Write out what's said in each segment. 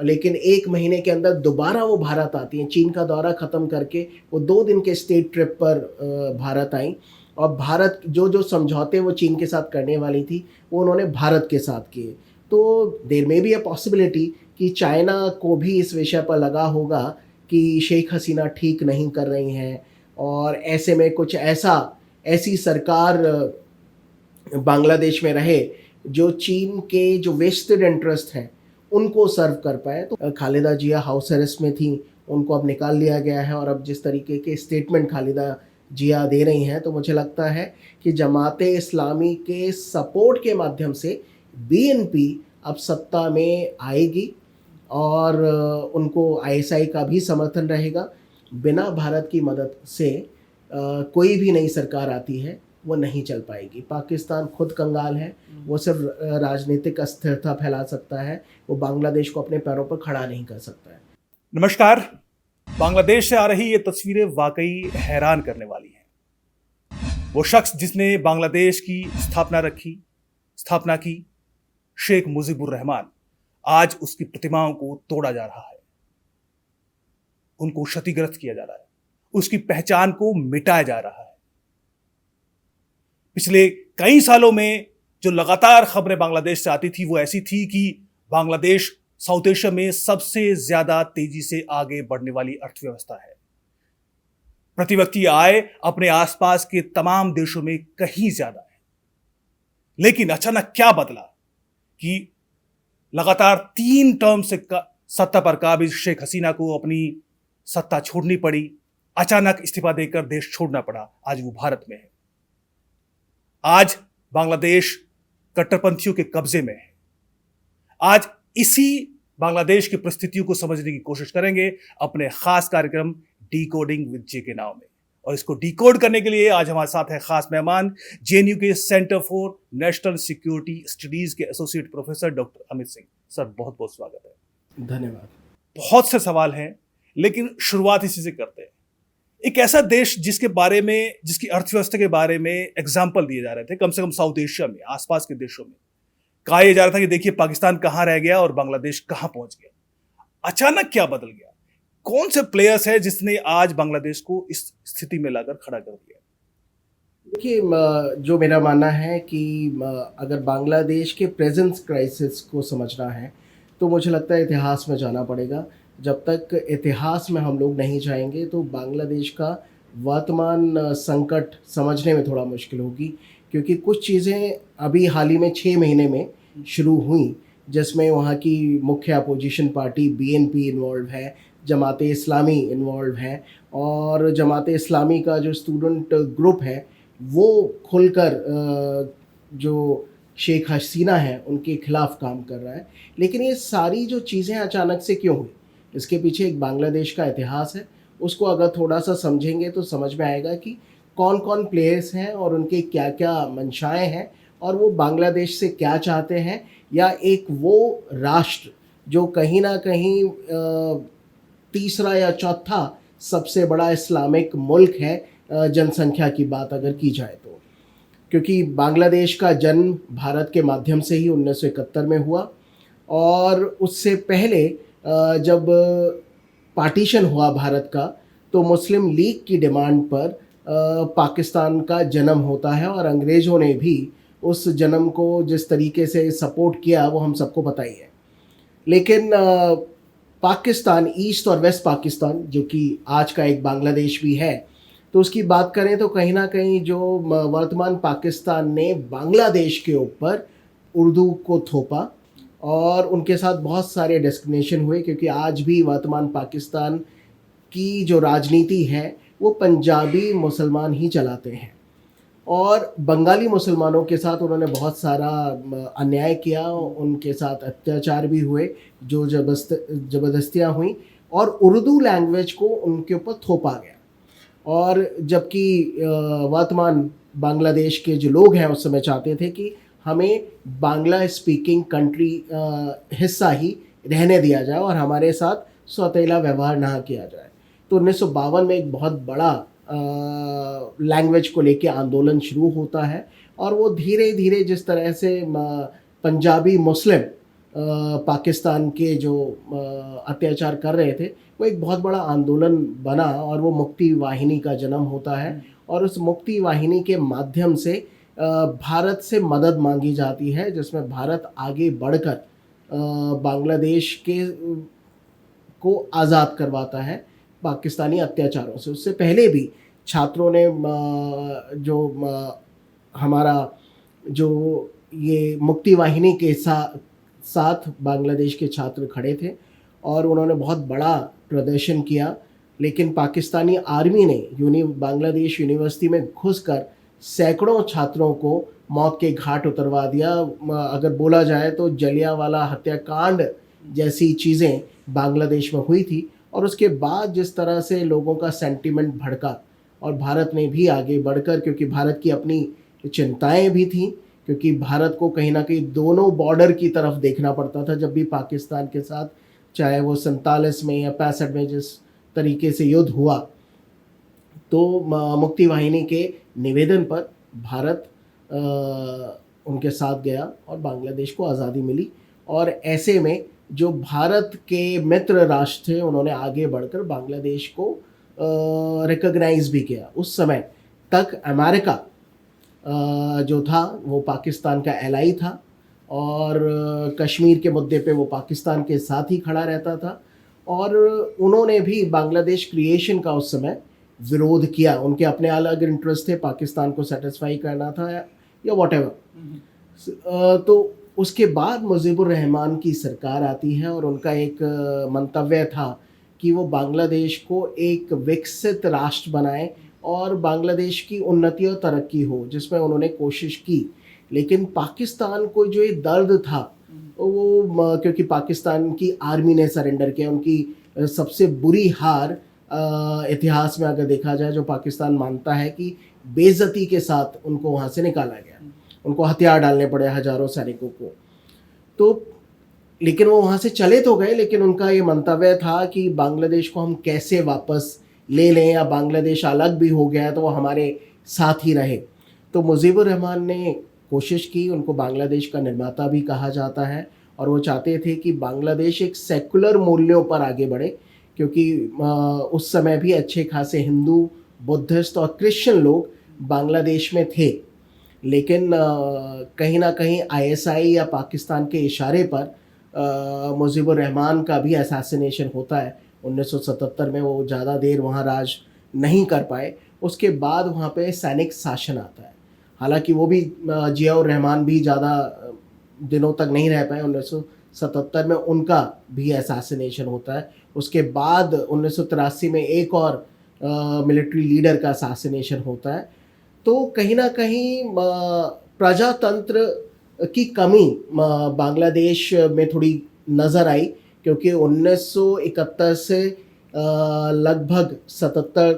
लेकिन 1 महीने के अंदर दोबारा वो भारत आती हैं। चीन का दौरा ख़त्म करके वो 2 दिन के स्टेट ट्रिप पर भारत आईं और भारत जो समझौते वो चीन के साथ करने वाली थी, वो उन्होंने भारत के साथ किए। तो there may be a possibility कि चाइना को भी इस विषय पर लगा होगा कि शेख हसीना ठीक नहीं कर रही हैं और ऐसे में कुछ ऐसी सरकार बांग्लादेश में रहे जो चीन के जो वेस्टेड इंटरेस्ट हैं उनको सर्व कर पाए। तो खालिदा जिया हाउस अरेस्ट में थी, उनको अब निकाल लिया गया है और अब जिस तरीके के स्टेटमेंट खालिदा जिया दे रही हैं, तो मुझे लगता है कि जमाते इस्लामी के सपोर्ट के माध्यम से बीएनपी अब सत्ता में आएगी और उनको आईएसआई का भी समर्थन रहेगा। बिना भारत की मदद से कोई भी नई सरकार आती है वो नहीं चल पाएगी। पाकिस्तान खुद कंगाल है, वो सिर्फ राजनीतिक अस्थिरता फैला सकता है, वो बांग्लादेश को अपने पैरों पर खड़ा नहीं कर सकता है। नमस्कार। बांग्लादेश से आ रही ये तस्वीरें वाकई हैरान करने वाली हैं। वो शख्स जिसने बांग्लादेश की स्थापना की, शेख मुजीबुर रहमान, आज उसकी प्रतिमाओं को तोड़ा जा रहा है, उनको क्षतिग्रस्त किया जा रहा है, उसकी पहचान को मिटाया जा रहा है। पिछले कई सालों में जो लगातार खबरें बांग्लादेश से आती थी वो ऐसी थी कि बांग्लादेश साउथ एशिया में सबसे ज्यादा तेजी से आगे बढ़ने वाली अर्थव्यवस्था है। प्रति व्यक्ति आय अपने आसपास के तमाम देशों में कहीं ज्यादा है। लेकिन अचानक क्या बदला कि लगातार 3 टर्म से सत्ता पर काबिज शेख हसीना को अपनी सत्ता छोड़नी पड़ी। अचानक इस्तीफा देकर देश छोड़ना पड़ा। आज वो भारत में है। आज बांग्लादेश कट्टरपंथियों के कब्जे में है। आज इसी बांग्लादेश की परिस्थितियों को समझने की कोशिश करेंगे अपने खास कार्यक्रम डिकोडिंग विद जे के नाम में। और इसको डिकोड करने के लिए आज हमारे साथ है खास मेहमान, जेएनयू के centre for national security studies के associate professor doctor Amit Singh. Sir, बहुत बहुत स्वागत है। धन्यवाद। बहुत से सवाल हैं, लेकिन शुरुआत इसी से करते हैं। एक ऐसा देश जिसकी अर्थव्यवस्था के बारे में एग्जाम्पल दिए जा रहे थे, कम से कम साउथ एशिया में, आसपास के देशों में कहा यह जा रहा था कि देखिए पाकिस्तान कहां रह गया और बांग्लादेश कहां पहुंच गया। अचानक क्या बदल गया? कौन से प्लेयर्स है जिसने आज बांग्लादेश को इस स्थिति में लाकर खड़ा कर दिया? देखिए, जो मेरा मानना है कि अगर बांग्लादेश के प्रेजेंस क्राइसिस को समझना है तो मुझे लगता है इतिहास में जाना पड़ेगा। जब तक इतिहास में हम लोग नहीं जाएंगे तो बांग्लादेश का वर्तमान संकट समझने में थोड़ा मुश्किल होगी, क्योंकि कुछ चीज़ें अभी हाल ही में 6 महीने में शुरू हुई, जिसमें वहाँ की मुख्य अपोजिशन पार्टी बीएनपी इन्वॉल्व है, जमाते इस्लामी इन्वॉल्व है और जमाते इस्लामी का जो स्टूडेंट ग्रुप है वो खुलकर जो शेख हसीना है उनके खिलाफ काम कर रहा है। लेकिन ये सारी जो चीज़ें अचानक से क्यों हुई, इसके पीछे एक बांग्लादेश का इतिहास है। उसको अगर थोड़ा सा समझेंगे तो समझ में आएगा कि कौन कौन प्लेयर्स हैं और उनके क्या क्या मंशाएं हैं और वो बांग्लादेश से क्या चाहते हैं, या एक वो राष्ट्र जो कहीं ना कहीं तीसरा या चौथा सबसे बड़ा इस्लामिक मुल्क है जनसंख्या की बात अगर की जाए तो। क्योंकि बांग्लादेश का जन्म भारत के माध्यम से ही 1971 में हुआ और उससे पहले जब पार्टीशन हुआ भारत का तो मुस्लिम लीग की डिमांड पर पाकिस्तान का जन्म होता है और अंग्रेज़ों ने भी उस जन्म को जिस तरीके से सपोर्ट किया वो हम सबको पता ही है। लेकिन पाकिस्तान, ईस्ट और वेस्ट पाकिस्तान, जो कि आज का एक बांग्लादेश भी है, तो उसकी बात करें तो कहीं ना कहीं जो वर्तमान पाकिस्तान ने बांग्लादेश के ऊपर उर्दू को थोपा और उनके साथ बहुत सारे डिस्क्रिमिनेशन हुए, क्योंकि आज भी वर्तमान पाकिस्तान की जो राजनीति है वो पंजाबी मुसलमान ही चलाते हैं और बंगाली मुसलमानों के साथ उन्होंने बहुत सारा अन्याय किया, उनके साथ अत्याचार भी हुए, जो ज़बरदस्तियाँ हुई और उर्दू लैंग्वेज को उनके ऊपर थोपा गया। और जबकि वर्तमान बांग्लादेश के जो लोग हैं उस समय चाहते थे कि हमें बांग्ला स्पीकिंग कंट्री हिस्सा ही रहने दिया जाए और हमारे साथ सौतेला व्यवहार ना किया जाए। तो 1952 में एक बहुत बड़ा लैंग्वेज को लेके आंदोलन शुरू होता है और वो धीरे धीरे जिस तरह से पंजाबी मुस्लिम पाकिस्तान के जो अत्याचार कर रहे थे, वो एक बहुत बड़ा आंदोलन बना और वो मुक्ति वाहिनी का जन्म होता है। और उस मुक्ति वाहिनी के माध्यम से भारत से मदद मांगी जाती है, जिसमें भारत आगे बढ़कर बांग्लादेश के को आज़ाद करवाता है पाकिस्तानी अत्याचारों से। उससे पहले भी छात्रों ने हमारा जो ये मुक्ति वाहिनी के साथ बांग्लादेश के छात्र खड़े थे और उन्होंने बहुत बड़ा प्रदर्शन किया, लेकिन पाकिस्तानी आर्मी ने बांग्लादेश यूनिवर्सिटी में घुसकर सैकड़ों छात्रों को मौत के घाट उतरवा दिया। अगर बोला जाए तो जलियांवाला हत्याकांड जैसी चीज़ें बांग्लादेश में हुई थी। और उसके बाद जिस तरह से लोगों का सेंटिमेंट भड़का और भारत ने भी आगे बढ़कर, क्योंकि भारत की अपनी चिंताएं भी थीं, क्योंकि भारत को कहीं ना कहीं दोनों बॉर्डर की तरफ देखना पड़ता था जब भी पाकिस्तान के साथ, चाहे वो 47 में या 65 में जिस तरीके से युद्ध हुआ। तो मुक्ति वाहिनी के निवेदन पर भारत उनके साथ गया और बांग्लादेश को आज़ादी मिली। और ऐसे में जो भारत के मित्र राष्ट्र थे उन्होंने आगे बढ़कर बांग्लादेश को रिकॉग्नाइज भी किया। उस समय तक अमेरिका जो था वो पाकिस्तान का एलाई था और कश्मीर के मुद्दे पे वो पाकिस्तान के साथ ही खड़ा रहता था। और उन्होंने भी बांग्लादेश क्रिएशन का उस समय विरोध किया। उनके अपने अलग इंटरेस्ट थे, पाकिस्तान को सेटिस्फाई करना था या व्हाटएवर। तो उसके बाद मुजीबुर रहमान की सरकार आती है और उनका एक मंतव्य था कि वो बांग्लादेश को एक विकसित राष्ट्र बनाए और बांग्लादेश की उन्नति और तरक्की हो, जिसमें उन्होंने कोशिश की। लेकिन पाकिस्तान को जो ये दर्द था वो, क्योंकि पाकिस्तान की आर्मी ने सरेंडर किया, उनकी सबसे बुरी हार इतिहास में अगर देखा जाए, जो पाकिस्तान मानता है कि बेइज्जती के साथ उनको वहाँ से निकाला गया, उनको हथियार डालने पड़े हजारों सैनिकों को। तो लेकिन वो वहाँ से चले तो गए, लेकिन उनका ये मंतव्य था कि बांग्लादेश को हम कैसे वापस ले लें, या बांग्लादेश अलग भी हो गया तो वो हमारे साथ ही रहे। तो मुजीबुर रहमान ने कोशिश की, उनको बांग्लादेश का निर्माता भी कहा जाता है, और वो चाहते थे कि बांग्लादेश एक सेकुलर मूल्यों पर आगे बढ़े, क्योंकि उस समय भी अच्छे खासे हिंदू, बुद्धिस्ट और क्रिश्चियन लोग बांग्लादेश में थे। लेकिन कहीं ना कहीं आईएसआई या पाकिस्तान के इशारे पर मुजीबुर रहमान का भी असैसिनेशन होता है 1977 में। वो ज़्यादा देर वहाँ राज नहीं कर पाए। उसके बाद वहाँ पे सैनिक शासन आता है। हालांकि वो भी जियाउर रहमान भी ज़्यादा दिनों तक नहीं रह पाए। 1977 में उनका भी असैसिनेशन होता है। उसके बाद 1983 में एक और मिलिट्री लीडर का असैसिनेशन होता है। तो कहीं ना कहीं प्रजातंत्र की कमी बांग्लादेश में थोड़ी नज़र आई, क्योंकि 1971 से लगभग 77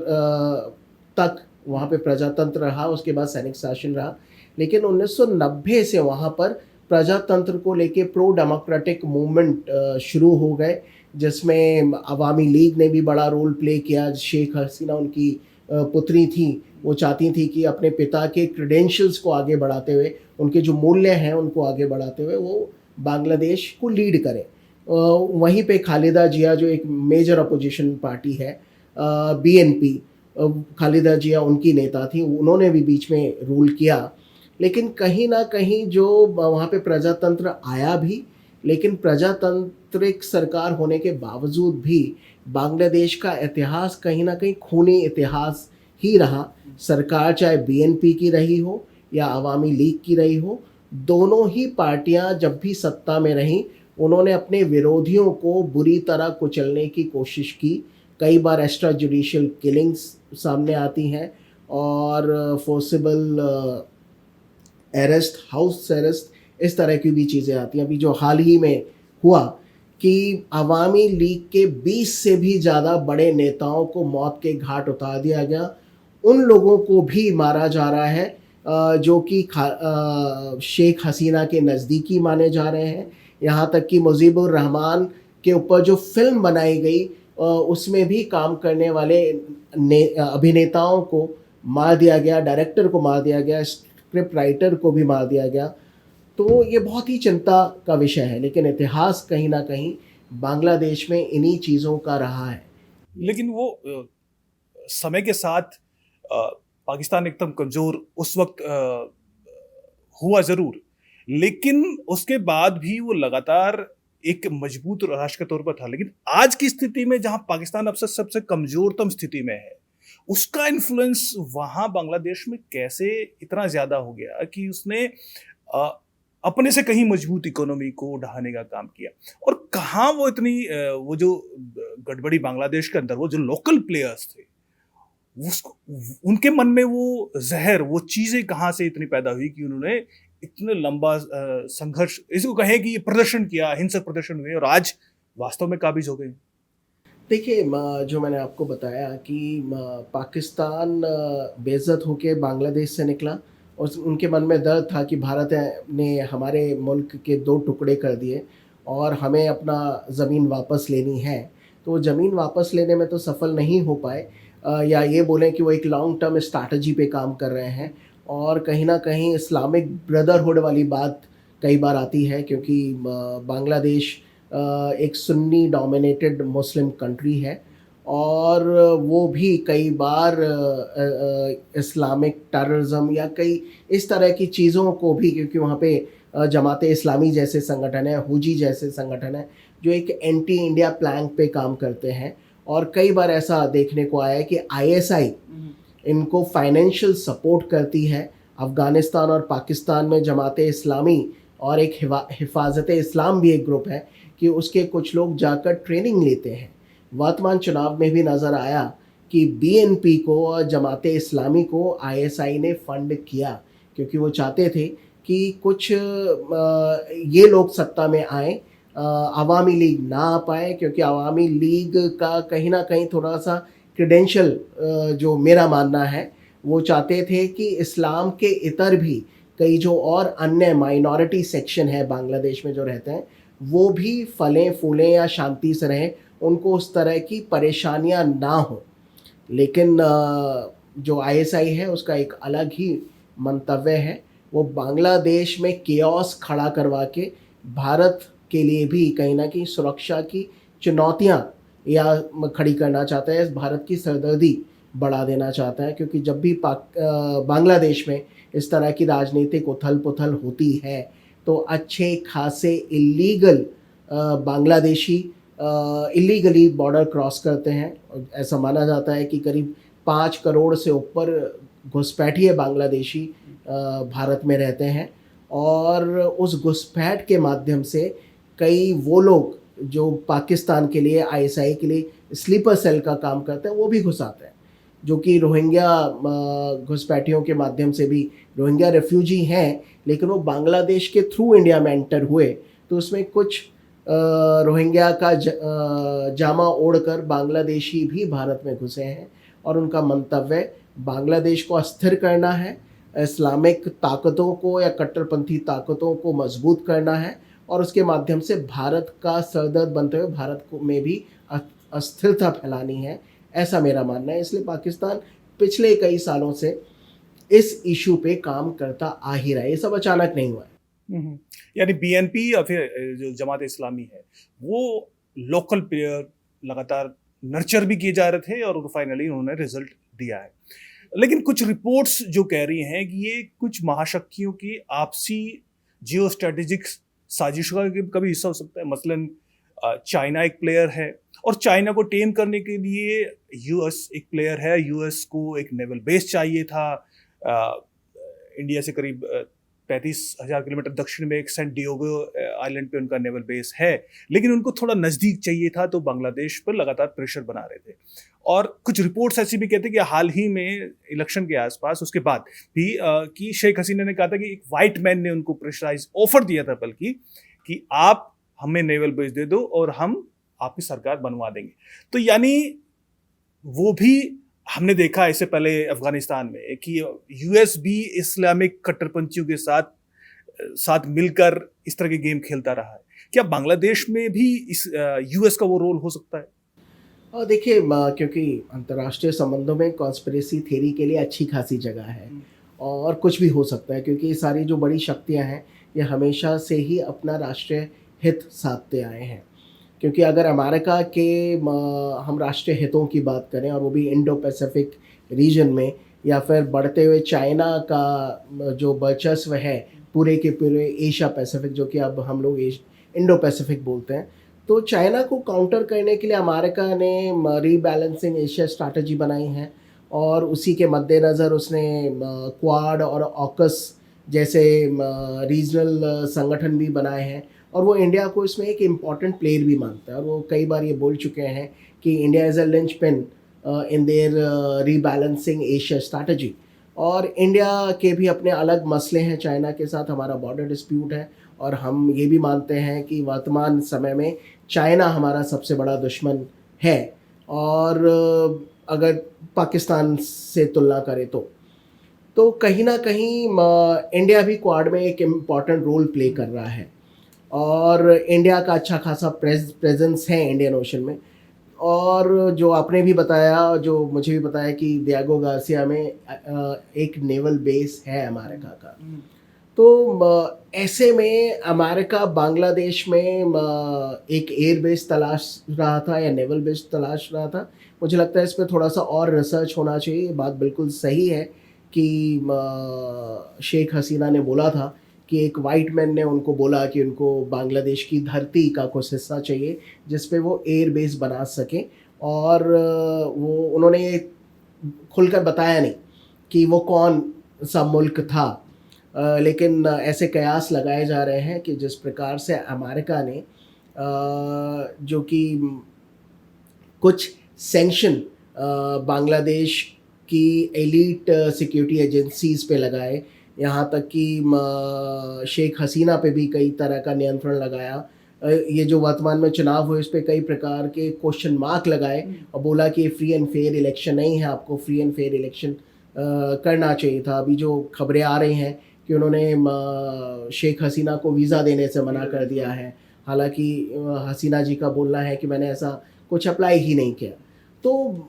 तक वहाँ पे प्रजातंत्र रहा, उसके बाद सैनिक शासन रहा। लेकिन 1990 से वहाँ पर प्रजातंत्र को लेके प्रो डेमोक्रेटिक मूवमेंट शुरू हो गए, जिसमें अवामी लीग ने भी बड़ा रोल प्ले किया। शेख हसीना उनकी पुत्री थी, वो चाहती थी कि अपने पिता के क्रेडेंशियल्स को आगे बढ़ाते हुए, उनके जो मूल्य हैं उनको आगे बढ़ाते हुए वो बांग्लादेश को लीड करें। वहीं पे खालिदा जिया, जो एक मेजर अपोजिशन पार्टी है बीएनपी, खालिदा जिया उनकी नेता थी, उन्होंने भी बीच में रूल किया। लेकिन कहीं ना कहीं जो वहाँ पे प्रजातंत्र आया भी, लेकिन प्रजातांत्रिक सरकार होने के बावजूद भी बांग्लादेश का इतिहास कहीं ना कहीं खूनी इतिहास ही रहा। सरकार चाहे बीएनपी की रही हो या अवामी लीग की रही हो, दोनों ही पार्टियां जब भी सत्ता में रहीं, उन्होंने अपने विरोधियों को बुरी तरह कुचलने की कोशिश की। कई बार एक्स्ट्रा जुडिशियल किलिंग्स सामने आती हैं और फोर्सिबल अरेस्ट, हाउस अरेस्ट, इस तरह की भी चीज़ें आती हैं। अभी जो हाल ही में हुआ कि अवामी लीग के 20 से भी ज़्यादा बड़े नेताओं को मौत के घाट उतार दिया गया। उन लोगों को भी मारा जा रहा है जो कि शेख हसीना के नज़दीकी माने जा रहे हैं। यहाँ तक कि मुजीबुर रहमान के ऊपर जो फिल्म बनाई गई उसमें भी काम करने वाले अभिनेताओं को मार दिया गया, डायरेक्टर को मार दिया गया, स्क्रिप्ट राइटर को भी मार दिया गया। तो ये बहुत ही चिंता का विषय है, लेकिन इतिहास कहीं ना कहीं बांग्लादेश में इन्हीं चीज़ों का रहा है। लेकिन वो समय के साथ पाकिस्तान एकदम कमजोर उस वक्त हुआ जरूर, लेकिन उसके बाद भी वो लगातार एक मजबूत राष्ट्र के तौर पर था। लेकिन आज की स्थिति में जहां पाकिस्तान अब से सबसे कमजोरतम स्थिति में है, उसका इन्फ्लुएंस वहां बांग्लादेश में कैसे इतना ज्यादा हो गया कि उसने अ, अपने से कहीं मजबूत इकोनॉमी को ढहाने का काम किया। और कहाँ वो इतनी वो जो गड़बड़ी बांग्लादेश के अंदर, वो जो लोकल प्लेयर्स थे, उसको उनके मन में वो जहर, वो चीजें कहाँ से इतनी पैदा हुई कि उन्होंने इतने लंबा संघर्ष, इसको कहें कि प्रदर्शन किया, हिंसक प्रदर्शन हुए और आज वास्तव में काबिज हो गए। देखिए, जो मैंने आपको बताया कि पाकिस्तान बेइज्जत होके बांग्लादेश से निकला और उनके मन में दर्द था कि भारत ने हमारे मुल्क के दो टुकड़े कर दिए और हमें अपना ज़मीन वापस लेनी है। तो वो ज़मीन वापस लेने में तो सफल नहीं हो पाए, या ये बोलें कि वो एक लॉन्ग टर्म स्ट्रैटेजी पे काम कर रहे हैं। और कहीं ना कहीं इस्लामिक ब्रदरहुड वाली बात कई बार आती है, क्योंकि बांग्लादेश एक सुन्नी डोमिनेटेड मुस्लिम कंट्री है और वो भी कई बार इस्लामिक टेररिज्म या कई इस तरह की चीज़ों को भी, क्योंकि वहाँ पे जमात इस्लामी जैसे संगठन है, हुजी जैसे संगठन है, जो एक एंटी इंडिया प्लान पे काम करते हैं। और कई बार ऐसा देखने को आया है कि आईएसआई इनको फाइनेंशियल सपोर्ट करती है। अफ़गानिस्तान और पाकिस्तान में जमात इस्लामी और एक हिफाजत इस्लाम भी एक ग्रुप है कि उसके कुछ लोग जाकर ट्रेनिंग लेते हैं। वर्तमान चुनाव में भी नज़र आया कि बीएनपी को और जमात इस्लामी को आईएसआई ने फंड किया, क्योंकि वो चाहते थे कि कुछ ये लोग सत्ता में आए, अवामी लीग ना आ पाए, क्योंकि अवामी लीग का कहीं ना कहीं थोड़ा सा क्रेडेंशियल, जो मेरा मानना है, वो चाहते थे कि इस्लाम के इतर भी कई जो और अन्य माइनॉरिटी सेक्शन है बांग्लादेश में जो रहते हैं, वो भी फलें फूलें या शांति से रहें, उनको उस तरह की परेशानियां ना हो। लेकिन जो आईएसआई है उसका एक अलग ही मंतव्य है। वो बांग्लादेश में केओस खड़ा करवा के भारत के लिए भी कहीं ना कहीं सुरक्षा की चुनौतियां या खड़ी करना चाहता है, भारत की सरदर्दी बढ़ा देना चाहता है। क्योंकि जब भी बांग्लादेश में इस तरह की राजनीतिक उथल पुथल होती है तो अच्छे खासे illegal Bangladeshi illegally border cross करते हैं। ऐसा माना जाता है कि करीब 5 करोड़ से ऊपर घुसपैठिए बांग्लादेशी भारत में रहते हैं, और उस घुसपैठ के माध्यम से कई वो लोग जो पाकिस्तान के लिए, आईएसआई के लिए स्लीपर सेल का काम करते हैं, वो भी घुसाते हैं, जो कि रोहिंग्या घुसपैठियों के माध्यम से भी, रोहिंग्या रेफ्यूजी हैं लेकिन वो बांग्लादेश के थ्रू इंडिया में एंटर हुए। तो उसमें कुछ रोहिंग्या का जामा ओढ़कर बांग्लादेशी भी भारत में घुसे हैं और उनका मंतव्य बांग्लादेश को अस्थिर करना है, इस्लामिक ताकतों को या कट्टरपंथी ताकतों को मजबूत करना है और उसके माध्यम से भारत का सरदर्द बनते हुए भारत को में भी अस्थिरता फैलानी है, ऐसा मेरा मानना है। इसलिए पाकिस्तान पिछले कई सालों से इस इशू पे काम करता आ ही रहा है, ये सब अचानक नहीं हुआ है। यानी बीएनपी या फिर जो जमात इस्लामी है, वो लोकल प्लेयर लगातार नर्चर भी किए जा रहे थे और फाइनली उन्होंने रिजल्ट दिया है। लेकिन कुछ रिपोर्ट्स जो कह रही हैं कि ये कुछ महाशक्तियों की आपसी जियो स्ट्रेटेजिक साजिश का भी हिस्सा हो सकता है। मसलन चाइना एक प्लेयर है और चाइना को टेम करने के लिए यूएस एक प्लेयर है। यूएस को एक नेवल बेस चाहिए था। इंडिया से करीब 35,000 किलोमीटर दक्षिण में एक सेंट डियोगो आइलैंड पे उनका नेवल बेस है, लेकिन उनको थोड़ा नज़दीक चाहिए था, तो बांग्लादेश पर लगातार प्रेशर बना रहे थे। और कुछ रिपोर्ट्स ऐसी भी कहते हैं कि हाल ही में इलेक्शन के आसपास, उसके बाद भी कि शेख हसीना ने कहा था कि एक वाइट मैन ने उनको प्रेशराइज ऑफर दिया था, बल्कि कि आप हमें नेवल बेस दे दो और हम आपकी सरकार बनवा देंगे। तो यानी वो भी हमने देखा इससे पहले अफगानिस्तान में कि यूएस भी इस्लामिक कट्टरपंथियों के साथ मिलकर इस तरह के गेम खेलता रहा है। क्या बांग्लादेश में भी इस यूएस का वो रोल हो सकता है? और देखिए, क्योंकि अंतर्राष्ट्रीय संबंधों में कॉन्स्पिरेसी थ्योरी के लिए अच्छी खासी जगह है और कुछ भी हो सकता है, क्योंकि ये सारी जो बड़ी शक्तियाँ हैं ये हमेशा से ही अपना राष्ट्रीय हित साधते आए हैं। क्योंकि अगर अमेरिका के हम राष्ट्रीय हितों की बात करें और वो भी इंडो पैसिफिक रीजन में, या फिर बढ़ते हुए चाइना का जो वर्चस्व है पूरे के पूरे एशिया पैसिफिक, जो कि अब हम लोग इंडो पैसिफिक बोलते हैं, तो चाइना को काउंटर करने के लिए अमेरिका ने रीबैलेंसिंग एशिया स्ट्रैटेजी बनाई है। और उसी के मद्देनज़र उसने क्वाड और ऑकस जैसे रीजनल संगठन भी बनाए हैं, और वो इंडिया को इसमें एक इम्पॉर्टेंट प्लेयर भी मानता है। और वो कई बार ये बोल चुके हैं कि India is a lynch pin in their rebalancing Asia strategy. और इंडिया के भी अपने अलग मसले हैं चाइना के साथ, हमारा बॉर्डर डिस्प्यूट है, और हम ये भी मानते हैं कि वर्तमान समय में चाइना हमारा सबसे बड़ा दुश्मन है। और अगर पाकिस्तान से तुलना करें तो कहीं ना कहीं इंडिया भी क्वाड में एक इम्पॉर्टेंट रोल प्ले कर रहा है, और इंडिया का अच्छा खासा प्रेजेंस है इंडियन ओशन में। और जो आपने भी बताया, जो मुझे भी बताया कि डिएगो गार्सिया में एक नेवल बेस है अमेरिका का। तो ऐसे में अमेरिका बांग्लादेश में एक एयर बेस तलाश रहा था या नेवल बेस तलाश रहा था। मुझे लगता है इस पर थोड़ा सा और रिसर्च होना चाहिए। ये बात बिल्कुल सही है कि शेख हसीना ने बोला था कि एक वाइट मैन ने उनको बोला कि उनको बांग्लादेश की धरती का कुछ हिस्सा चाहिए जिस पे वो एयर बेस बना सकें। और वो उन्होंने ये खुलकर बताया नहीं कि वो कौन सा मुल्क था। लेकिन ऐसे कयास लगाए जा रहे हैं कि जिस प्रकार से अमेरिका ने जो कि कुछ सैंक्शन बांग्लादेश की एलीट सिक्योरिटी एजेंसीज़ पे लगाए, यहाँ तक कि शेख हसीना पे भी कई तरह का नियंत्रण लगाया। ये जो वर्तमान में चुनाव हुए इस पे कई प्रकार के क्वेश्चन मार्क लगाए और बोला कि ये फ्री एंड फेयर इलेक्शन नहीं है, आपको फ्री एंड फेयर इलेक्शन करना चाहिए था। अभी जो खबरें आ रही हैं कि उन्होंने शेख हसीना को वीज़ा देने से मना कर दिया है, हालांकि हसीना जी का बोलना है कि मैंने ऐसा कुछ अप्लाई ही नहीं किया। तो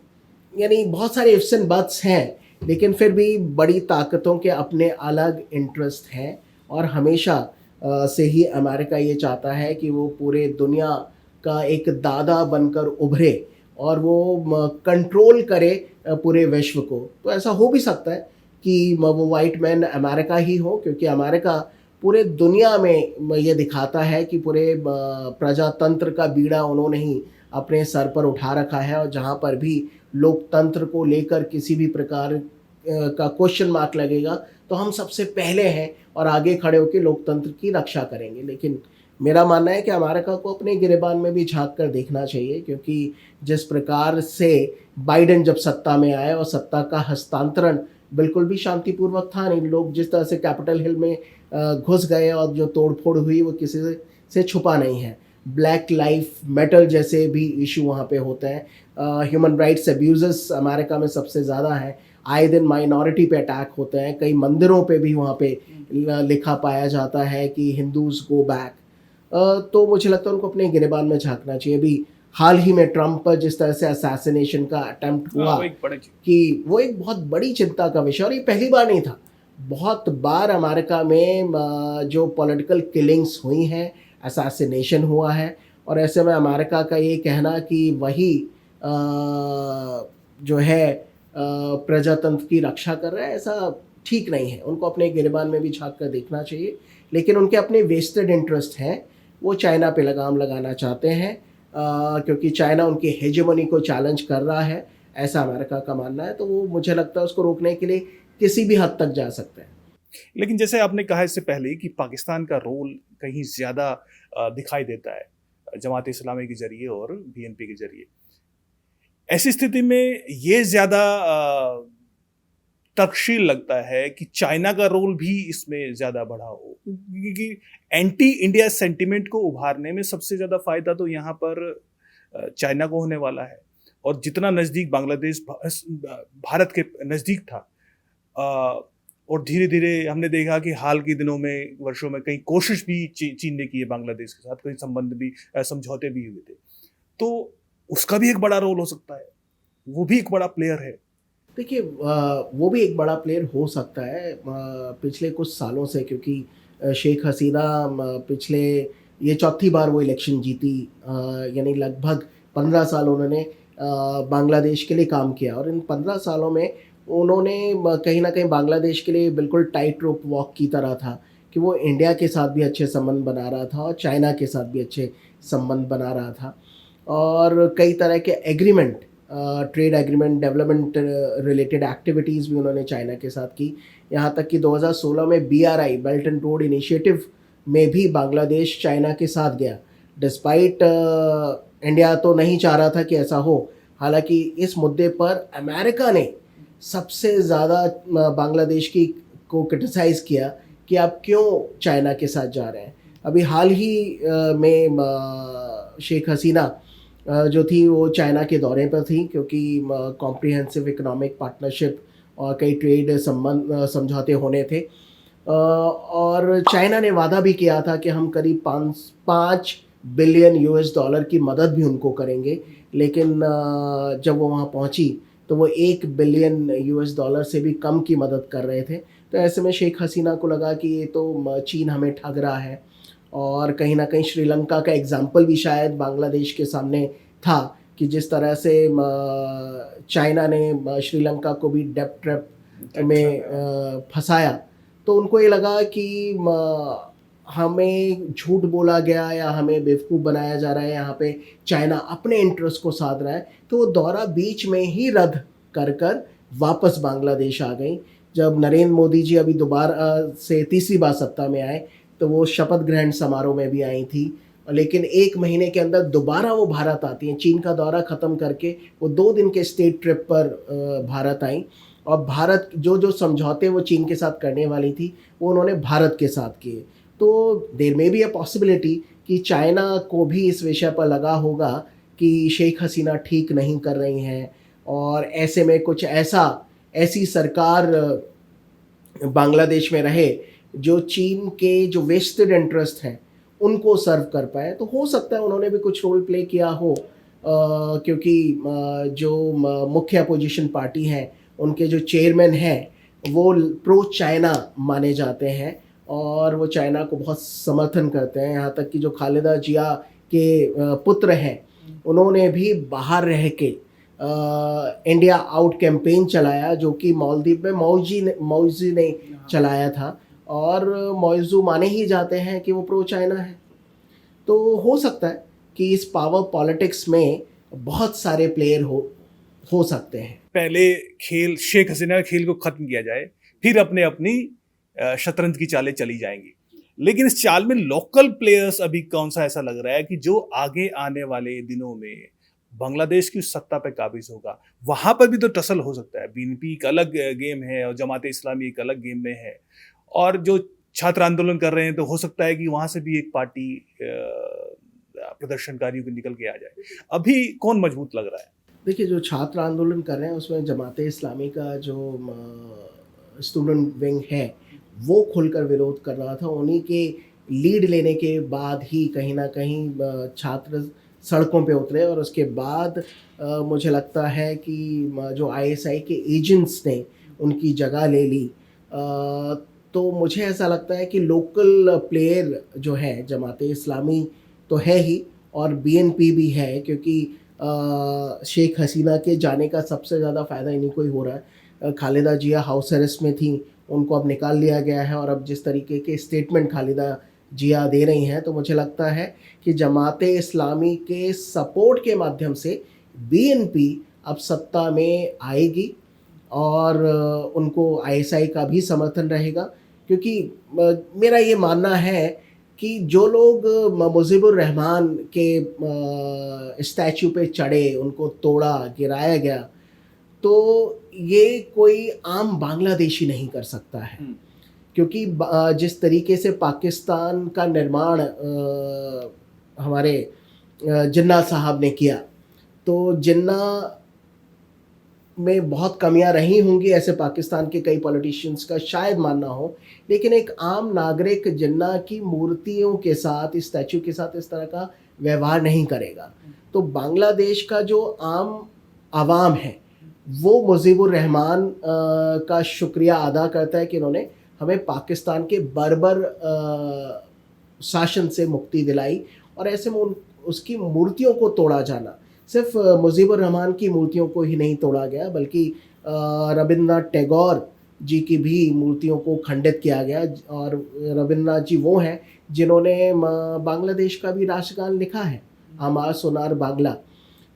यानी बहुत सारे इफ्स एंड बट्स हैं, लेकिन फिर भी बड़ी ताकतों के अपने अलग इंटरेस्ट हैं। और हमेशा से ही अमेरिका ये चाहता है कि वो पूरे दुनिया का एक दादा बनकर उभरे और वो कंट्रोल करे पूरे विश्व को। तो ऐसा हो भी सकता है कि वो वाइट मैन अमेरिका ही हो, क्योंकि अमेरिका पूरे दुनिया में ये दिखाता है कि पूरे प्रजातंत्र का बीड़ा उन्होंने ही अपने सर पर उठा रखा है। और जहाँ पर भी लोकतंत्र को लेकर किसी भी प्रकार का क्वेश्चन मार्क लगेगा तो हम सबसे पहले हैं और आगे खड़े होकर लोकतंत्र की रक्षा करेंगे। लेकिन मेरा मानना है कि अमेरिका को अपने गिरेबान में भी झांक कर देखना चाहिए, क्योंकि जिस प्रकार से बाइडेन जब सत्ता में आए और सत्ता का हस्तांतरण बिल्कुल भी शांतिपूर्वक था नहीं, लोग जिस तरह से कैपिटल हिल में घुस गए और जो तोड़फोड़ हुई वो किसी से छुपा नहीं है। ब्लैक लाइफ मैटर जैसे भी इशू वहाँ पे होते हैं, ह्यूमन राइट्स अब्यूजेस अमेरिका में सबसे ज़्यादा हैं, आए दिन माइनॉरिटी पे अटैक होते हैं, कई मंदिरों पे भी वहाँ पे लिखा पाया जाता है कि हिंदूज गो बैक। तो मुझे लगता है उनको अपने गिरेबान में झांकना चाहिए। अभी हाल ही में ट्रंप पर जिस तरह से असैसिनेशन का अटेम्प्ट हुआ कि वो एक बहुत बड़ी चिंता का विषय, और ये पहली बार नहीं था, बहुत बार अमेरिका में जो पॉलिटिकल किलिंग्स हुई हैं, असैसिनेशन हुआ है। और ऐसे में अमेरिका का ये कहना कि वही जो है प्रजातंत्र की रक्षा कर रहा है, ऐसा ठीक नहीं है। उनको अपने गिरेबान में भी झांक कर देखना चाहिए। लेकिन उनके अपने वेस्टेड इंटरेस्ट हैं, वो चाइना पे लगाम लगाना चाहते हैं, क्योंकि चाइना उनकी हेजेमनी को चैलेंज कर रहा है, ऐसा अमेरिका का मानना है। तो वो मुझे लगता है उसको रोकने के लिए किसी भी हद तक जा सकते हैं। लेकिन जैसे आपने कहा इससे पहले कि पाकिस्तान का रोल कहीं ज़्यादा दिखाई देता है जमात इस्लामी के जरिए और बीएनपी के जरिए, ऐसी स्थिति में ये ज़्यादा तर्कशील लगता है कि चाइना का रोल भी इसमें ज़्यादा बढ़ा हो, क्योंकि एंटी इंडिया सेंटिमेंट को उभारने में सबसे ज़्यादा फायदा तो यहाँ पर चाइना को होने वाला है। और जितना नज़दीक बांग्लादेश भारत के नज़दीक था, और धीरे धीरे हमने देखा कि हाल के दिनों में, वर्षों में कई कोशिश भी चीन ने की है बांग्लादेश के साथ, कई संबंध भी, समझौते भी हुए थे। तो उसका भी एक बड़ा रोल हो सकता है, वो भी एक बड़ा प्लेयर है। देखिए वो भी एक बड़ा प्लेयर हो सकता है पिछले कुछ सालों से, क्योंकि शेख हसीना पिछले ये चौथी बार वो इलेक्शन जीती, यानी लगभग 15 साल उन्होंने बांग्लादेश के लिए काम किया, और इन 15 सालों में उन्होंने कहीं ना कहीं बांग्लादेश के लिए बिल्कुल टाइट रोप वॉक की तरह था कि वो इंडिया के साथ भी अच्छे संबंध बना रहा था और चाइना के साथ भी अच्छे संबंध बना रहा था, और कई तरह के agreement, trade agreement, development related activities भी उन्होंने चाइना के साथ की। यहाँ तक कि 2016 में BRI belt and road initiative में भी बांग्लादेश चाइना के साथ गया, डिस्पाइट इंडिया तो नहीं चाह रहा था कि ऐसा हो। हालांकि इस मुद्दे पर अमेरिका ने सबसे ज़्यादा बांग्लादेश की को क्रिटिसाइज़ किया कि आप क्यों चाइना के साथ जा रहे हैं। अभी हाल ही में शेख हसीना जो थी वो चाइना के दौरे पर थी, क्योंकि कॉम्प्रिहेंसिव इकोनॉमिक पार्टनरशिप और कई ट्रेड समझौते होने थे, और चाइना ने वादा भी किया था कि हम करीब 5 बिलियन US$ की मदद भी उनको करेंगे, लेकिन जब वो वहाँ पहुँची तो वो 1 बिलियन US$ से भी कम की मदद कर रहे थे। तो ऐसे में शेख हसीना को लगा कि ये तो चीन हमें ठग रहा है, और कहीं ना कहीं श्रीलंका का एग्जाम्पल भी शायद बांग्लादेश के सामने था कि जिस तरह से चाइना ने श्रीलंका को भी डेब्ट ट्रैप में फंसाया, तो उनको ये लगा कि हमें झूठ बोला गया या हमें बेवकूफ़ बनाया जा रहा है, यहाँ पे चाइना अपने इंटरेस्ट को साध रहा है। तो वो दौरा बीच में ही रद्द कर वापस बांग्लादेश आ गई। जब नरेंद्र मोदी जी अभी दोबारा से तीसरी बार सत्ता में आए तो वो शपथ ग्रहण समारोह में भी आई थी, लेकिन 1 महीने के अंदर दोबारा वो भारत आती हैं। चीन का दौरा ख़त्म करके वो 2 दिन के स्टेट ट्रिप पर भारत आई, और भारत जो समझौते वो चीन के साथ करने वाली थी वो उन्होंने भारत के साथ किए। तो there may be a possibility कि चाइना को भी इस विषय पर लगा होगा कि शेख हसीना ठीक नहीं कर रही हैं, और ऐसे में कुछ ऐसी सरकार बांग्लादेश में रहे जो चीन के जो वेस्टेड इंटरेस्ट हैं उनको सर्व कर पाए। तो हो सकता है उन्होंने भी कुछ रोल प्ले किया हो, क्योंकि जो मुख्य अपोजिशन पार्टी हैं उनके जो चेयरमैन हैं वो प्रो चाइना माने जाते हैं, और वो चाइना को बहुत समर्थन करते हैं। यहाँ तक कि जो खालिदा जिया के पुत्र हैं उन्होंने भी बाहर रह के इंडिया आउट कैंपेन चलाया, जो कि मालदीव में मौजी ने चलाया था, और मौजू माने ही जाते हैं कि वो प्रो चाइना है। तो हो सकता है कि इस पावर पॉलिटिक्स में बहुत सारे प्लेयर हो सकते हैं। पहले खेल शेख हसीना के खेल को खत्म किया जाए, फिर अपने अपनी शतरंज की चालें चली जाएंगी। लेकिन इस चाल में लोकल प्लेयर्स अभी कौन सा ऐसा लग रहा है कि जो आगे आने वाले दिनों में बांग्लादेश की सत्ता पे काबिज होगा? वहां पर भी तो टसल हो सकता है। बीएनपी एक अलग गेम है और जमात इस्लामी एक अलग गेम में है, और जो छात्र आंदोलन कर रहे हैं तो हो सकता है कि वहां से भी एक पार्टी प्रदर्शनकारियों को निकल के आ जाए। अभी कौन मजबूत लग रहा है? देखिए, जो छात्र आंदोलन कर रहे हैं उसमें जमात इस्लामी का जो स्टूडेंट विंग है वो खुलकर विरोध कर रहा था। उन्हीं के लीड लेने के बाद ही कहीं ना कहीं छात्र सड़कों पे उतरे, और उसके बाद मुझे लगता है कि जो ISI के एजेंट्स ने उनकी जगह ले ली। तो मुझे ऐसा लगता है कि लोकल प्लेयर जो है जमात इस्लामी तो है ही, और BNP भी है, क्योंकि शेख हसीना के जाने का सबसे ज़्यादा फ़ायदा इन्हीं को ही हो रहा है। खालिदा जिया हाउस अरेस्ट में थी, उनको अब निकाल लिया गया है, और अब जिस तरीके के स्टेटमेंट खालिदा जिया दे रही हैं, तो मुझे लगता है कि जमात इस्लामी के सपोर्ट के माध्यम से BNP अब सत्ता में आएगी, और उनको ISI का भी समर्थन रहेगा। क्योंकि मेरा ये मानना है कि जो लोग मुजीबुर रहमान के स्टैचू पे चढ़े, उनको तोड़ा, गिराया गया, तो ये कोई आम बांग्लादेशी नहीं कर सकता है। क्योंकि जिस तरीके से पाकिस्तान का निर्माण हमारे जिन्ना साहब ने किया, तो जिन्ना में बहुत कमियां रही होंगी, ऐसे पाकिस्तान के कई पॉलिटिशियंस का शायद मानना हो, लेकिन एक आम नागरिक जिन्ना की मूर्तियों के साथ, इस स्टैचू के साथ इस तरह का व्यवहार नहीं करेगा। तो बांग्लादेश का जो आम आवाम है वो मुजीबुर रहमान का शुक्रिया अदा करता है कि इन्होंने हमें पाकिस्तान के बर्बर शासन से मुक्ति दिलाई। और ऐसे में उसकी मूर्तियों को तोड़ा जाना, सिर्फ मुजीबुर रहमान की मूर्तियों को ही नहीं तोड़ा गया, बल्कि रविन्द्रनाथ टैगोर जी की भी मूर्तियों को खंडित किया गया। और रविन्द्रनाथ जी वो हैं जिन्होंने बांग्लादेश का भी राष्ट्रगान लिखा है, हमार सोनार बांग्ला।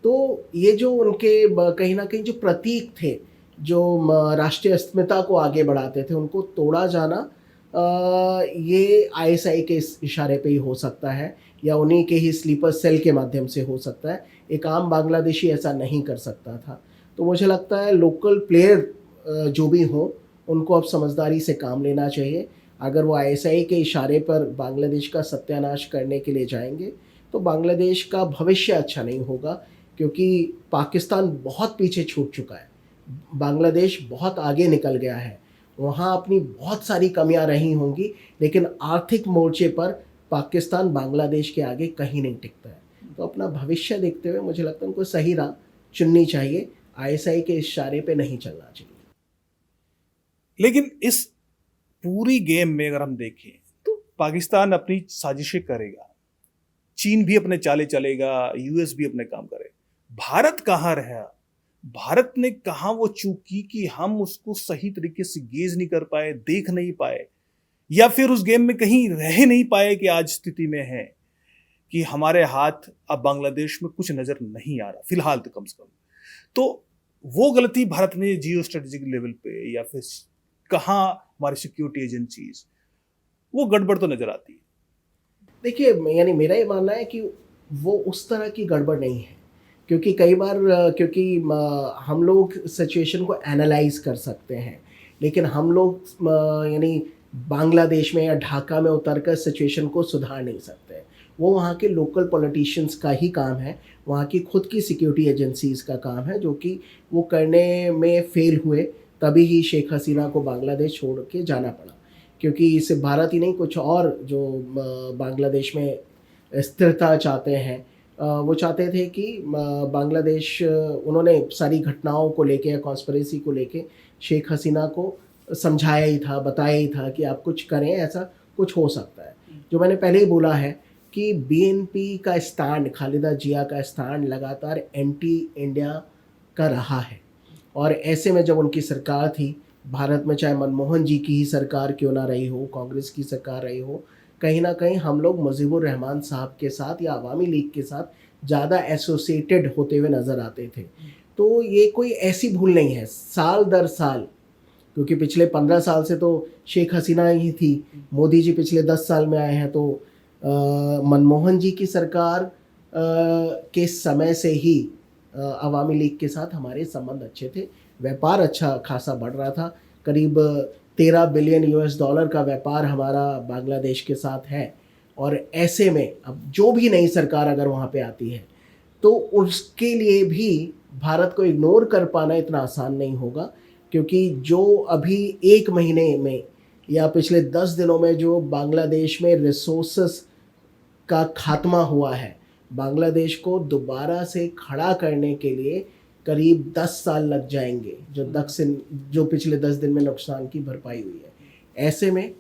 तो ये जो उनके कहीं ना कहीं जो प्रतीक थे, जो राष्ट्रीय अस्मिता को आगे बढ़ाते थे, उनको तोड़ा जाना ये आईएसआई के इशारे पे ही हो सकता है, या उन्हीं के ही स्लीपर सेल के माध्यम से हो सकता है। एक आम बांग्लादेशी ऐसा नहीं कर सकता था। तो मुझे लगता है लोकल प्लेयर जो भी हों, उनको अब समझदारी से काम लेना चाहिए। अगर वो आईएसआई के इशारे पर बांग्लादेश का सत्यानाश करने के लिए जाएंगे तो बांग्लादेश का भविष्य अच्छा नहीं होगा, क्योंकि पाकिस्तान बहुत पीछे छूट चुका है, बांग्लादेश बहुत आगे निकल गया है। वहाँ अपनी बहुत सारी कमियां रही होंगी, लेकिन आर्थिक मोर्चे पर पाकिस्तान बांग्लादेश के आगे कहीं नहीं टिकता है। तो अपना भविष्य देखते हुए मुझे लगता है उनको सही राह चुननी चाहिए, आईएसआई के इशारे पे नहीं चलना चाहिए। लेकिन इस पूरी गेम में अगर हम देखें तो पाकिस्तान अपनी साजिशें करेगा, चीन भी अपने चाले चलेगा, यूएस भी अपने काम करे। भारत कहाँ रहा? भारत ने कहाँ वो चूक की कि हम उसको सही तरीके से गेज नहीं कर पाए, देख नहीं पाए, या फिर उस गेम में कहीं रह नहीं पाए कि आज स्थिति में है कि हमारे हाथ अब बांग्लादेश में कुछ नजर नहीं आ रहा फिलहाल, तो कम से कम। तो वो गलती भारत ने जियो स्ट्रेटेजिक लेवल पे, या फिर कहाँ हमारी सिक्योरिटी एजेंसीज, वो गड़बड़ तो नजर आती है। देखिए, यानी मेरा ये मानना है कि वो उस तरह की गड़बड़ नहीं है, क्योंकि कई बार क्योंकि हम लोग सिचुएशन को एनालाइज कर सकते हैं, लेकिन हम लोग यानी बांग्लादेश में या ढाका में उतर कर सिचुएशन को सुधार नहीं सकते। वो वहाँ के लोकल पॉलिटिशियंस का ही काम है, वहाँ की खुद की सिक्योरिटी एजेंसीज का काम है, जो कि वो करने में फेल हुए, तभी ही शेख हसीना को बांग्लादेश छोड़ के जाना पड़ा। क्योंकि सिर्फ भारत ही नहीं, कुछ और जो बांग्लादेश में स्थिरता चाहते हैं, वो चाहते थे कि बांग्लादेश, उन्होंने सारी घटनाओं को लेके या कॉन्स्पिरेसी को लेके शेख हसीना को समझाया ही था, बताया ही था कि आप कुछ करें, ऐसा कुछ हो सकता है। जो मैंने पहले ही बोला है कि बीएनपी का स्टैंड, खालिदा जिया का स्टैंड लगातार एंटी इंडिया का रहा है। और ऐसे में जब उनकी सरकार थी भारत में, चाहे मनमोहन जी की ही सरकार क्यों ना रही हो, कांग्रेस की सरकार रही हो, कहीं ना कहीं हम लोग मुजीबुर रहमान साहब के साथ या अवामी लीग के साथ ज़्यादा एसोसिएटेड होते हुए नज़र आते थे। तो ये कोई ऐसी भूल नहीं है, साल दर साल, क्योंकि पिछले 15 साल से तो शेख हसीना ही थी, मोदी जी पिछले 10 साल में आए हैं, तो मनमोहन जी की सरकार के समय से ही अवामी लीग के साथ हमारे संबंध अच्छे थे, व्यापार अच्छा खासा बढ़ रहा था। करीब 13 बिलियन यूएस डॉलर का व्यापार हमारा बांग्लादेश के साथ है। और ऐसे में अब जो भी नई सरकार अगर वहाँ पे आती है, तो उसके लिए भी भारत को इग्नोर कर पाना इतना आसान नहीं होगा, क्योंकि जो अभी 1 महीने में या पिछले 10 दिनों में जो बांग्लादेश में रिसोर्सेस का खात्मा हुआ है, बांग्लादेश को दोबारा से खड़ा करने के लिए करीब 10 साल लग जाएंगे, जो पिछले 10 दिन में नुकसान की भरपाई हुई है। ऐसे में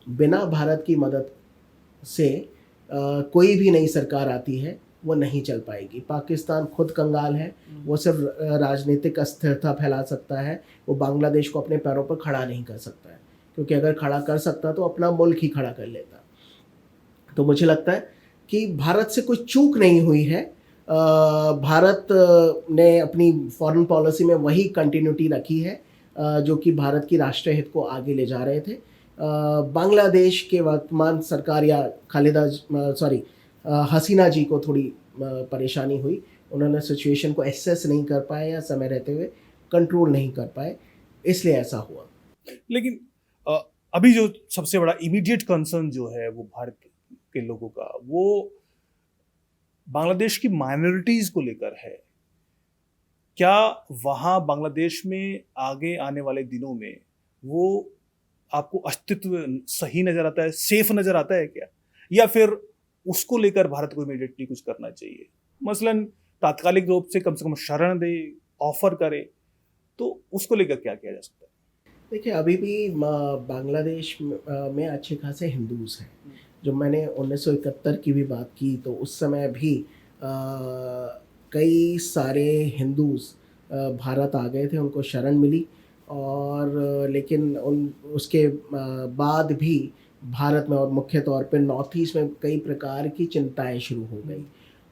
बिना भारत की मदद से कोई भी नई सरकार आती है वो नहीं चल पाएगी। पाकिस्तान खुद कंगाल है, वो सिर्फ राजनीतिक अस्थिरता फैला सकता है, वो बांग्लादेश को अपने पैरों पर खड़ा नहीं कर सकता है, क्योंकि अगर खड़ा कर सकता तो अपना मुल्क ही खड़ा कर लेता। तो मुझे लगता है कि भारत से कोई चूक नहीं हुई है। भारत ने अपनी फॉरेन पॉलिसी में वही कंटिन्यूटी रखी है जो कि भारत की राष्ट्रीय हित को आगे ले जा रहे थे। बांग्लादेश के वर्तमान सरकार या हसीना जी को थोड़ी परेशानी हुई, उन्होंने सिचुएशन को एसेस नहीं कर पाए या समय रहते हुए कंट्रोल नहीं कर पाए, इसलिए ऐसा हुआ। लेकिन अभी जो सबसे बड़ा इमीडिएट कंसर्न जो है वो भारत के लोगों का, वो बांग्लादेश की माइनॉरिटीज को लेकर है। क्या वहां बांग्लादेश में आगे आने वाले दिनों में वो आपको अस्तित्व सही नजर आता है, सेफ नजर आता है क्या, या फिर उसको लेकर भारत को इमीडिएटली कुछ करना चाहिए? मसलन तात्कालिक रूप से कम शरण दे, ऑफर करे, तो उसको लेकर क्या किया जा सकता है? देखिए, अभी भी बांग्लादेश में अच्छे खासे हिंदूज़ हैं। जब मैंने 1971 की भी बात की तो उस समय भी कई सारे हिंदूज़ भारत आ गए थे, उनको शरण मिली और लेकिन उसके बाद भी भारत में और मुख्य तौर पे नॉर्थ ईस्ट में कई प्रकार की चिंताएँ शुरू हो गई।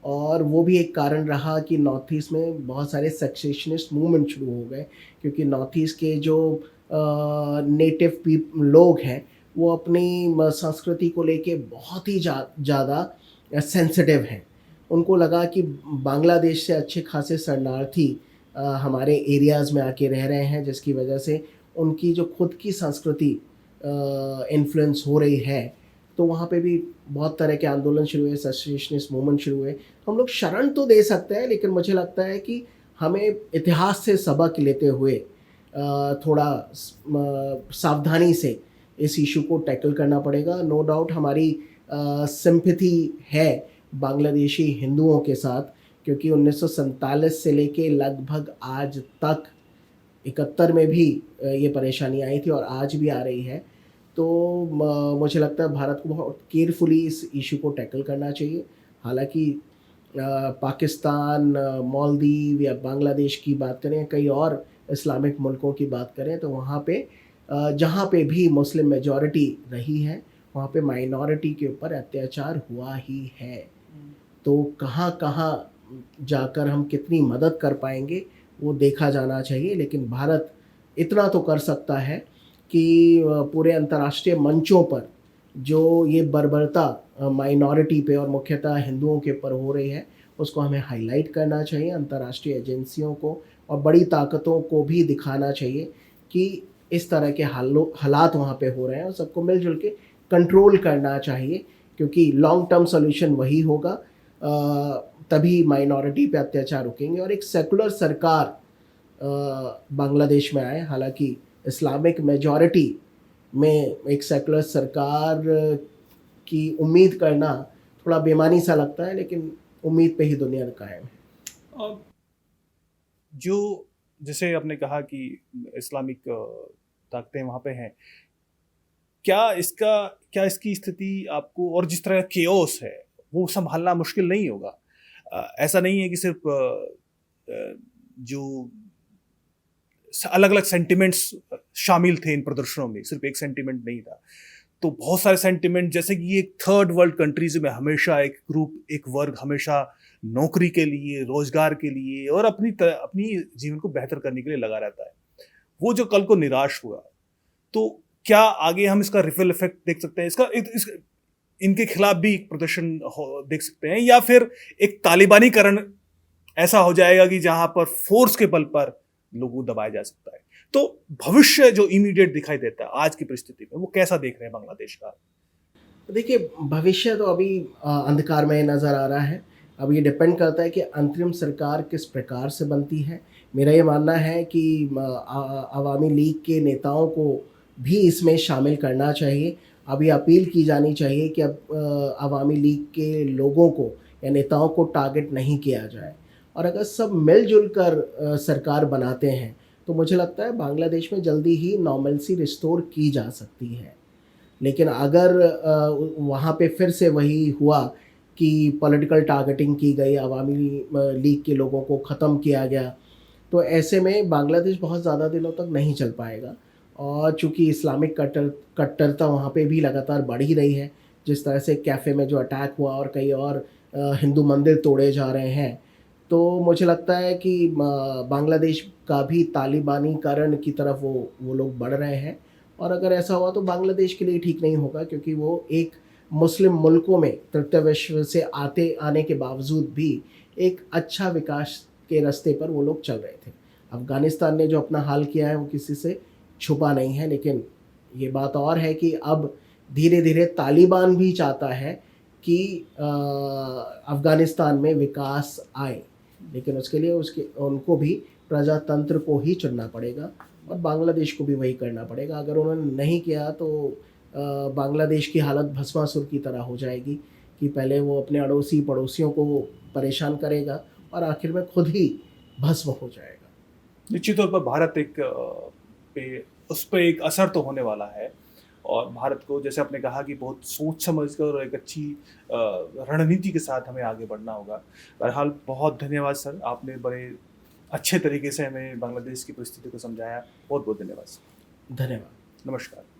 और वो भी एक कारण रहा कि नॉर्थ ईस्ट में बहुत सारे सेसेशनिस्ट मूवमेंट शुरू हो गए, क्योंकि नॉर्थ ईस्ट के जो नेटिव लोग हैं वो अपनी संस्कृति को लेके बहुत ही ज़्यादा सेंसिटिव हैं। उनको लगा कि बांग्लादेश से अच्छे खासे शरणार्थी हमारे एरियाज़ में आके रह रहे हैं, जिसकी वजह से उनकी जो खुद की संस्कृति इन्फ्लुएंस हो रही है। तो वहाँ पे भी बहुत तरह के आंदोलन शुरू हुए, सेसेशनिस्ट मूवमेंट शुरू हुए। हम लोग शरण तो दे सकते हैं, लेकिन मुझे लगता है कि हमें इतिहास से सबक लेते हुए थोड़ा सावधानी से इस इशू को टैकल करना पड़ेगा। नो डाउट हमारी सिंपैथी है बांग्लादेशी हिंदुओं के साथ, क्योंकि 1947 से लेके लगभग आज तक 71 में भी ये परेशानी आई थी और आज भी आ रही है। तो मुझे लगता है भारत को बहुत केयरफुली इस इशू को टैकल करना चाहिए। हालाँकि पाकिस्तान, मालदीव या बांग्लादेश की बात करें, कई और इस्लामिक मुल्कों की बात करें, तो वहाँ पे जहाँ पे भी मुस्लिम मेजॉरिटी रही है, वहाँ पे माइनॉरिटी के ऊपर अत्याचार हुआ ही है। तो कहाँ-कहाँ जाकर हम कितनी मदद कर पाएँगे, वो देखा जाना चाहिए। लेकिन भारत इतना तो कर सकता है कि पूरे अंतर्राष्ट्रीय मंचों पर जो ये बर्बरता माइनॉरिटी पे और मुख्यतः हिंदुओं के ऊपर हो रही है, उसको हमें हाईलाइट करना चाहिए। अंतर्राष्ट्रीय एजेंसियों को और बड़ी ताकतों को भी दिखाना चाहिए कि इस तरह के हालात वहाँ पे हो रहे हैं और सबको मिलजुल के कंट्रोल करना चाहिए, क्योंकि लॉन्ग टर्म सॉल्यूशन वही होगा। तभी माइनॉरिटी पे अत्याचार रुकेंगे और एक सेकुलर सरकार बांग्लादेश में आए। हालांकि इस्लामिक मेजॉरिटी में एक सेकुलर सरकार की उम्मीद करना थोड़ा बेमानी सा लगता है, लेकिन उम्मीद पे ही दुनिया कायम है। अब जो जैसे आपने कहा कि इस्लामिक ताकतें वहाँ पे हैं, क्या इसकी स्थिति आपको, और जिस तरह केओस है वो संभालना मुश्किल नहीं होगा? ऐसा नहीं है कि सिर्फ जो अलग अलग सेंटिमेंट्स शामिल थे इन प्रदर्शनों में, सिर्फ एक सेंटिमेंट नहीं था, तो बहुत सारे सेंटिमेंट, जैसे कि एक थर्ड वर्ल्ड कंट्रीज में हमेशा एक ग्रुप, एक वर्ग हमेशा नौकरी के लिए, रोजगार के लिए और अपनी जीवन को बेहतर करने के लिए लगा रहता है। वो जो कल को निराश हुआ, तो क्या आगे हम इसका रिपल इफेक्ट देख सकते हैं? इनके खिलाफ भी प्रदर्शन देख सकते हैं, या फिर एक तालिबानीकरण ऐसा हो जाएगा कि जहां पर फोर्स के बल पर लोगों को दबाया जा सकता है? तो भविष्य जो इमीडिएट दिखाई देता है आज की परिस्थिति में, वो कैसा देख रहे हैं बांग्लादेश का? देखिए, भविष्य तो अभी अंधकार में नज़र आ रहा है। अब ये डिपेंड करता है कि अंतरिम सरकार किस प्रकार से बनती है। मेरा ये मानना है कि अवामी लीग के नेताओं को भी इसमें शामिल करना चाहिए। अभी अपील की जानी चाहिए कि अब अवामी लीग के लोगों को या नेताओं को टारगेट नहीं किया जाए, और अगर सब मिलजुल कर सरकार बनाते हैं तो मुझे लगता है बांग्लादेश में जल्दी ही नॉर्मलसी रिस्टोर की जा सकती है। लेकिन अगर वहाँ पे फिर से वही हुआ कि पॉलिटिकल टारगेटिंग की गई, अवामी लीग के लोगों को ख़त्म किया गया, तो ऐसे में बांग्लादेश बहुत ज़्यादा दिनों तक नहीं चल पाएगा। और चूँकि इस्लामिक कट्टरता वहाँ पे भी लगातार बढ़ ही रही है, जिस तरह से कैफ़े में जो अटैक हुआ और कई और हिंदू मंदिर तोड़े जा रहे हैं, तो मुझे लगता है कि बांग्लादेश का भी तालिबानीकरण की तरफ वो लोग बढ़ रहे हैं। और अगर ऐसा हुआ तो बांग्लादेश के लिए ठीक नहीं होगा, क्योंकि वो एक मुस्लिम मुल्कों में तृतीय विश्व से आने के बावजूद भी एक अच्छा विकास के रास्ते पर वो लोग चल रहे थे। अफ़गानिस्तान ने जो अपना हाल किया है वो किसी से छुपा नहीं है, लेकिन ये बात और है कि अब धीरे धीरे तालिबान भी चाहता है कि अफ़गानिस्तान में विकास आए, लेकिन उसके लिए उनको भी प्रजातंत्र को ही चुनना पड़ेगा और बांग्लादेश को भी वही करना पड़ेगा। अगर उन्होंने नहीं किया तो बांग्लादेश की हालत भस्मासुर की तरह हो जाएगी कि पहले वो अपने अड़ोसी पड़ोसियों को परेशान करेगा और आखिर में खुद ही भस्म हो जाएगा। निश्चित तौर पर भारत उस पर एक असर तो होने वाला है, और भारत को, जैसे आपने कहा, कि बहुत सोच समझ कर और एक अच्छी रणनीति के साथ हमें आगे बढ़ना होगा। बहरहाल बहुत धन्यवाद सर, आपने बड़े अच्छे तरीके से हमें बांग्लादेश की परिस्थिति को समझाया। बहुत बहुत धन्यवाद सर। धन्यवाद। नमस्कार।